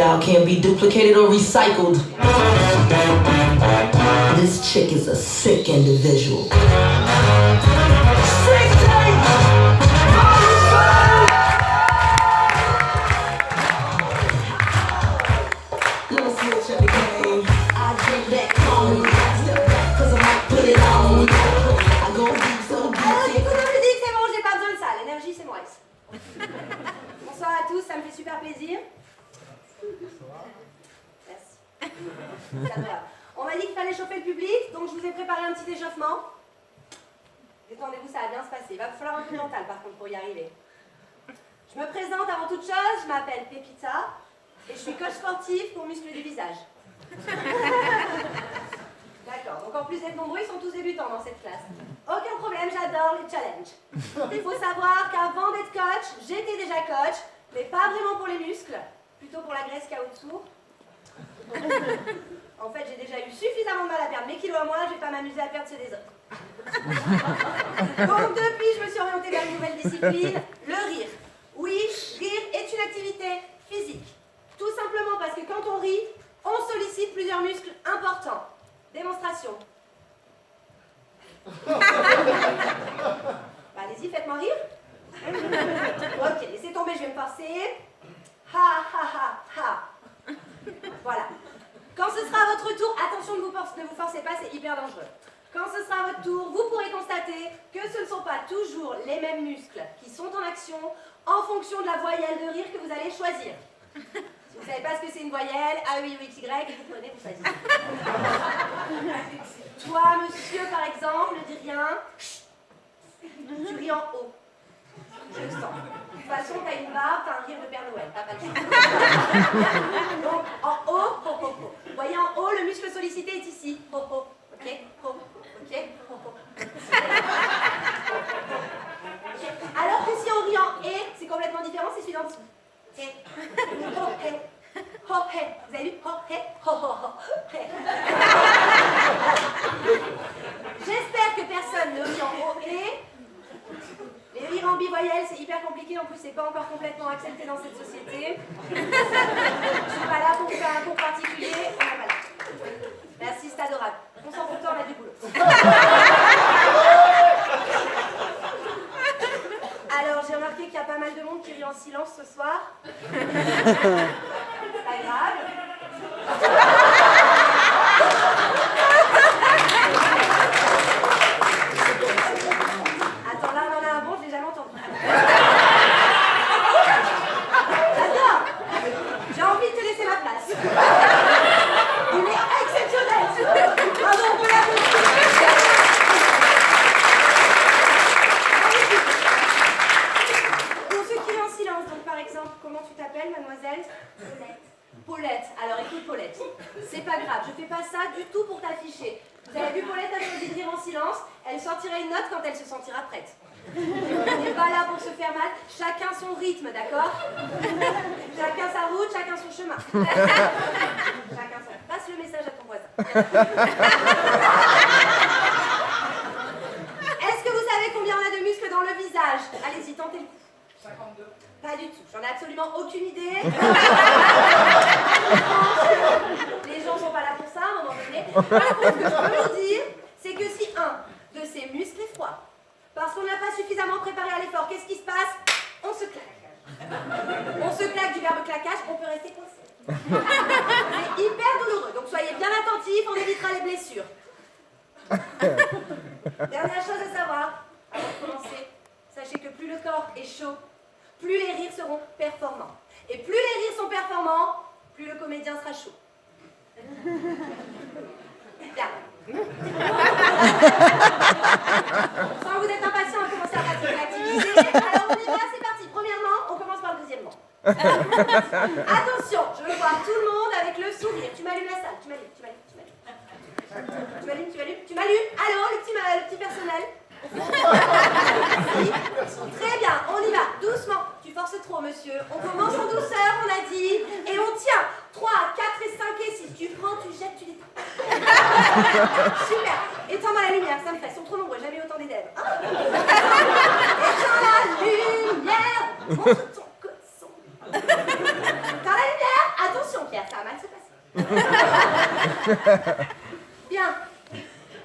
style can't be duplicated or recycled. This chick is a sick individual. Sick tape! Little switch in the game. I drink that calm, step back, cause I might put it on. I go deep, so deep. Alors du coup, comme je dis que c'est bon, j'ai pas besoin de ça. L'énergie, c'est moi. Bonsoir à tous, ça me fait super plaisir. Merci. C'est adorable. On m'a dit qu'il fallait chauffer le public, donc je vous ai préparé un petit échauffement. Détendez-vous, ça va bien se passer. Il va falloir un peu de mental par contre pour y arriver. Je me présente avant toute chose, je m'appelle Pépita et je suis coach sportif pour muscles du visage. D'accord, donc en plus d'être nombreux, ils sont tous débutants dans cette classe. Aucun problème, j'adore les challenges. Il faut savoir qu'avant d'être coach, j'étais déjà coach, mais pas vraiment pour les muscles, plutôt pour la graisse qu'il y a autour. En fait, j'ai déjà eu suffisamment de mal à perdre mes kilos à moi, je vais pas m'amuser à perdre ceux des autres. Donc depuis, je me suis orientée vers une nouvelle discipline, le rire. Oui, rire est une activité physique. Tout simplement parce que quand on rit, on sollicite plusieurs muscles importants. Démonstration. Bah, allez-y, faites-moi rire. Ok, laissez tomber, je vais me forcer. Ha ha ha ha. Voilà. Quand ce sera votre tour, attention, ne vous forcez pas, c'est hyper dangereux. Quand ce sera votre tour, vous pourrez constater que ce ne sont pas toujours les mêmes muscles qui sont en action en fonction de la voyelle de rire que vous allez choisir. Si vous ne savez pas ce que c'est une voyelle, A, E, I, O, X, Y, vous prenez, vous choisissez. Toi, monsieur, par exemple, ne dis rien. Tu ris en haut. Je le sens. De toute façon, t'as une barbe, t'as un rire de Père Noël, t'as pas le choix. Donc, en haut, ho, ho, ho. Vous voyez, en haut, le muscle sollicité est ici. Ho, ho. Ok, ho, ok, ho, ho. Alors que si on rit en et, c'est complètement différent, c'est celui d'en dessous. Et, ho, he, ho, he. Vous avez vu? Ho, he, ho, ho, ho, he. J'espère que personne ne rit en haut et. Les rires en bivoyelles, c'est hyper compliqué, en plus c'est pas encore complètement accepté dans cette société. Je suis pas là pour faire un cours particulier, on est pas là. Merci, c'est adorable. On s'en fout, on a du boulot. Alors, j'ai remarqué qu'il y a pas mal de monde qui rit en silence ce soir. C'est pas grave. Attends, là on en a un bon, je l'ai jamais entendu. J'adore. J'ai envie de te laisser ma place. Il est exceptionnel. Bravo, on peut l'applaudir. Pour ceux qui rient en silence, donc par exemple, comment tu t'appelles, mademoiselle? Paulette. Paulette. Alors écoute Paulette, c'est pas grave, je fais pas ça du tout pour t'afficher. Vous avez vu, Paulette a choisi de rire en silence, elle sortira une note quand elle se sentira prête. On n'est pas là pour se faire mal, chacun son rythme, d'accord? Chacun sa route, chacun son chemin. Chacun son... Passe le message à ton voisin. Est-ce que vous savez combien on a de muscles dans le visage? Allez-y, tentez le coup. 52. Pas du tout, j'en ai absolument aucune idée. Les gens sont pas là pour ça à un moment donné. Par contre, ce que je peux vous dire, c'est que si un de ces muscles est froid, parce qu'on n'a pas suffisamment préparé à l'effort, qu'est-ce qui se passe? On se claque. On se claque du verbe claquage, on peut rester coincé. C'est hyper douloureux, donc soyez bien attentifs, on évitera les blessures. Dernière chose à savoir, avant de commencer, sachez que plus le corps est chaud, plus les rires seront performants. Et plus les rires sont performants, plus le comédien sera chaud. Bien. Sans vous êtes impatient à commencer à pratiquer l'activité, alors on y va, c'est parti. Premièrement, on commence par le deuxièmement. Attention, je veux voir tout le monde avec le sourire. Tu m'allumes la salle, tu m'allumes. Allô, le petit personnel. Très bien, on y va, doucement. Tu forces trop, monsieur. On commence en douceur, on a dit. Et on tient. 3, 4 et 5 et 6. Tu prends, tu jettes, tu détends. Super. Éteins-moi la lumière, ça me fait. Ils sont trop nombreux, jamais eu autant d'élèves. Éteins la lumière. Montre ton cosson. Éteins la lumière. Attention, Bien.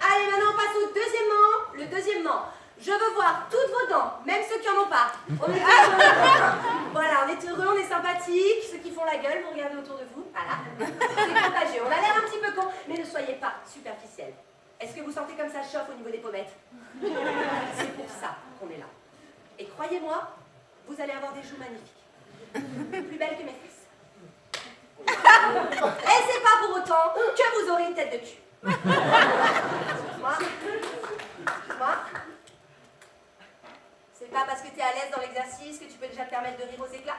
Allez, maintenant on passe au deuxièmement. Le deuxièmement. Je veux voir toutes vos dents, même ceux qui en ont pas. On est heureux. Voilà, on est heureux, on est sympathique. Ceux qui font la gueule, vous regardez autour de vous. Voilà. C'est contagieux. On a l'air un petit peu con, mais ne soyez pas superficiel. Est-ce que vous sentez comme ça chauffe au niveau des pommettes? C'est pour ça qu'on est là. Et croyez-moi, vous allez avoir des joues magnifiques. Plus belles que mes fesses. Et c'est pas pour autant que vous aurez une tête de cul. Excuse-moi. Excuse-moi. C'est pas parce que tu es à l'aise dans l'exercice que tu peux déjà te permettre de rire aux éclats.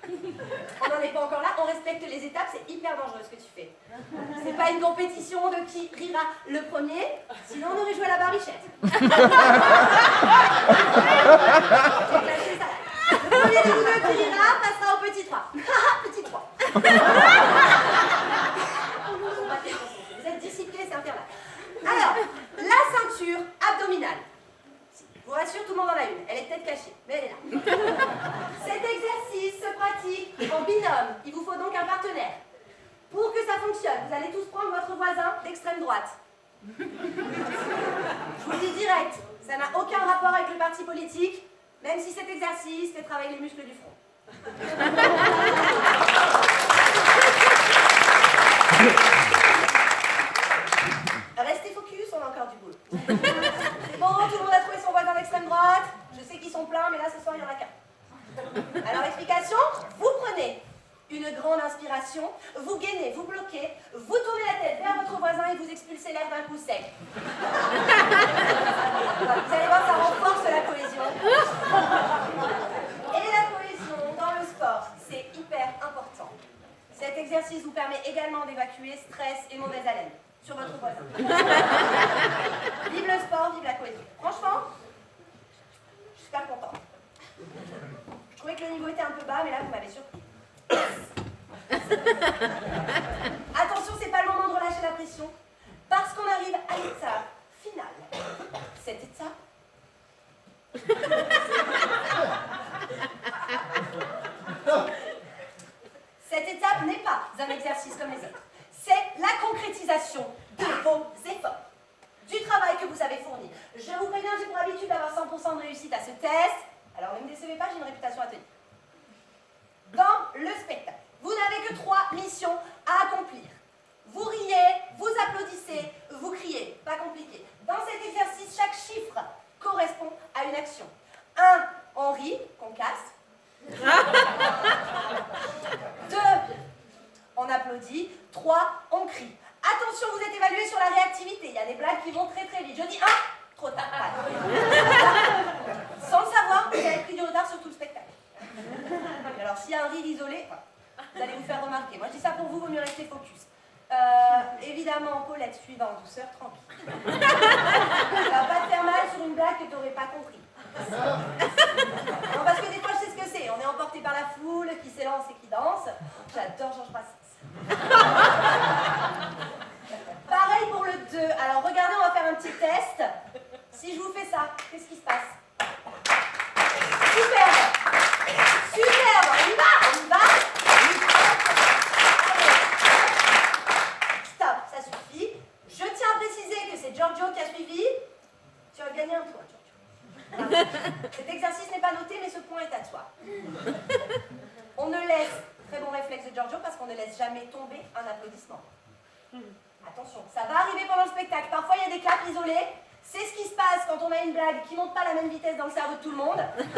On n'en est pas encore là, on respecte les étapes, c'est hyper dangereux ce que tu fais. C'est pas une compétition de qui rira le premier, sinon on aurait joué à la barbichette. J'ai clashé ça. Le premier de vous deux qui rira passera au petit 3. Petit 3. Vous êtes disciplinés, c'est infernal. Alors, la ceinture abdominale. Je vous rassure, tout le monde en a une. Elle est peut-être cachée, mais elle est là. Cet exercice se pratique en binôme. Il vous faut donc un partenaire. Pour que ça fonctionne, vous allez tous prendre votre voisin d'extrême droite. Je vous le dis direct, ça n'a aucun rapport avec le parti politique, même si cet exercice fait travailler les muscles du front. Restez focus, on a encore du boulot. C'est bon, tout le monde a trouvé son voisin d'extrême droite. Je sais qu'ils sont pleins, mais là ce soir il n'y en a qu'un. Alors explication, vous prenez une grande inspiration, vous gainez, vous bloquez, vous tournez la tête vers votre voisin et vous expulsez l'air d'un coup sec. Vous allez voir, ça renforce la cohésion. Et la cohésion dans le sport, c'est hyper important. Cet exercice vous permet également d'évacuer stress et mauvaise haleine sur votre voisin. Vive le sport, vive la cohésion. Franchement, je suis super contente. Je trouvais que le niveau était un peu bas, mais là vous m'avez surpris. Attention, c'est pas le moment de relâcher la pression, parce qu'on arrive à l'étape finale. Cette étape, n'est pas un exercice comme les autres. C'est la concrétisation de vos efforts, du travail que vous avez fourni. Je vous préviens, j'ai pour habitude d'avoir 100% de réussite à ce test, alors ne me décevez pas, j'ai une réputation à tenir. Dans le spectacle, vous n'avez que 3 missions à accomplir. Vous riez, vous applaudissez, vous criez. Pas compliqué. Dans cet exercice, chaque chiffre correspond à une action. 1, on rit, qu'on casse. 2, on applaudit. 3, on crie. Attention, vous êtes évalué sur la réactivité. Il y a des blagues qui vont très très vite. Je dis 1, trop tard. Sans le savoir, vous avez pris du retard sur tout le spectacle. Et alors, s'il y a un rire isolé, vous allez vous faire remarquer. Moi, je dis ça pour vous, vaut mieux rester focus. Évidemment, Paulette, suivant, douceur, tranquille. Ça va pas te faire mal sur une blague que tu n'aurais pas compris. Non, parce que des fois, je sais ce que c'est. On est emporté par la foule qui s'élance et qui danse. J'adore Georges Brassens. Pareil pour le 2. Alors, regardez, on va faire un petit test. Si je vous fais ça, qu'est-ce qui se passe? Superbe! Superbe! On y va! On y va! Stop, ça suffit. Je tiens à préciser que c'est Giorgio qui a suivi. Tu as gagné un point, Giorgio. Cet exercice n'est pas noté, mais ce point est à toi. On ne laisse, très bon réflexe de Giorgio, parce qu'on ne laisse jamais tomber un applaudissement. Attention, ça va arriver pendant le spectacle. Parfois, il y a des claps isolés. C'est ce qui se passe quand on a une blague qui ne monte pas à la même vitesse dans le cerveau de tout le monde. Peu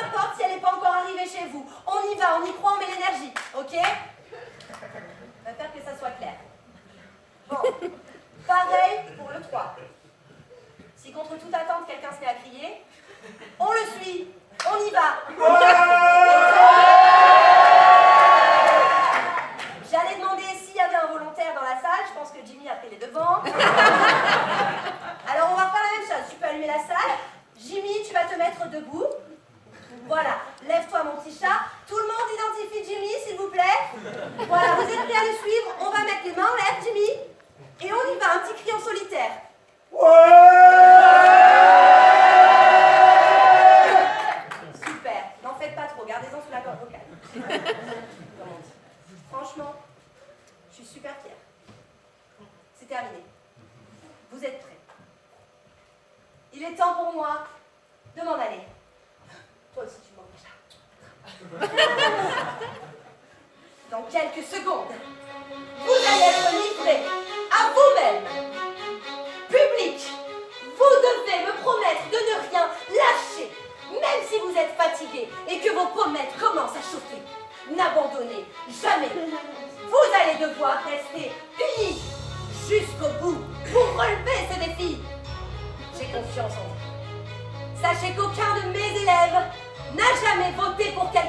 importe si elle n'est pas encore arrivée chez vous. On y va, on y croit, on met l'énergie. Ok? Je préfère que ça soit clair. Bon, pareil pour le 3. Si contre toute attente, quelqu'un se met à crier, on le suit, on y va. J'allais demander s'il y avait un volontaire dans la salle, je pense que Jimmy a pris les devants. Alors on va faire la même chose, tu peux allumer la salle. Jimmy, tu vas te mettre debout. Voilà, lève-toi mon petit chat. Tout le monde identifie Jimmy, s'il vous plaît. Voilà, vous êtes prêts à le suivre? On va mettre les mains en l'air, Jimmy. Et on y va, un petit cri en solitaire. Super, n'en faites pas trop, gardez-en sous la corde vocale. Franchement, je suis super fière. C'est terminé. Vous êtes prêts. Il est temps pour moi de m'en aller. Toi aussi, tu m'en déjà. Dans quelques secondes, vous allez être livré à vous-même. Public, vous devez me promettre de ne rien lâcher, même si vous êtes fatigué et que vos pommettes commencent à chauffer. N'abandonnez jamais. Vous allez devoir rester unis jusqu'au bout pour relever ce défi. J'ai confiance en vous. Sachez qu'aucun de mes élèves n'a jamais voté pour quelqu'un